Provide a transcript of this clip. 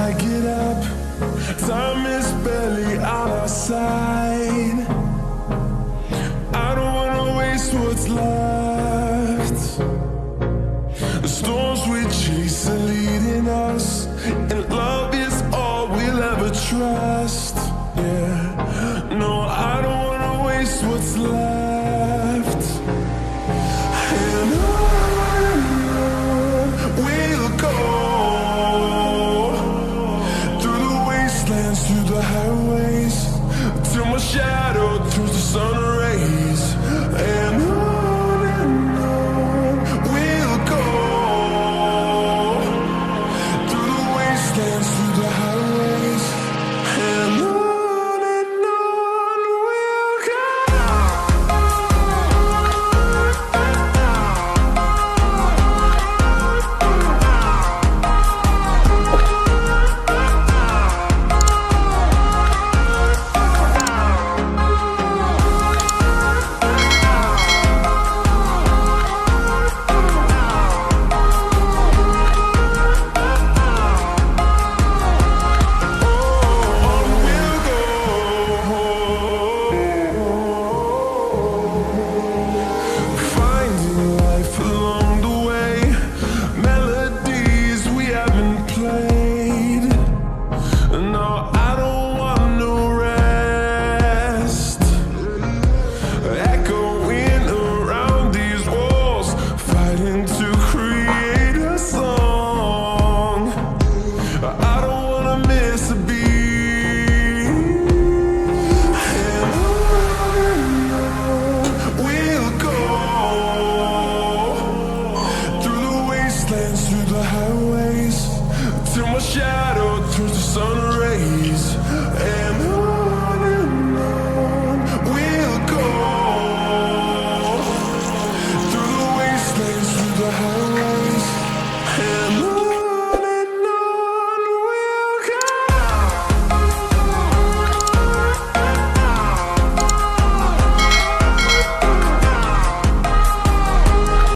I get up, time is barely on our side. I don't wanna waste what's left. The storms we chase are leading us, and love is all we'll ever trust. Yeah, no, I don't wanna waste what's left. And on we'll go, through the wastelands, through the highways, till my shadow turns to sun rays. And on we'll go, through the wastelands, through the highways, and on we'll go. Finding life along the way, melodies we haven't played. No, I don't want no rest. Echoing around these walls, fighting to create a song. I don't wanna miss a beat.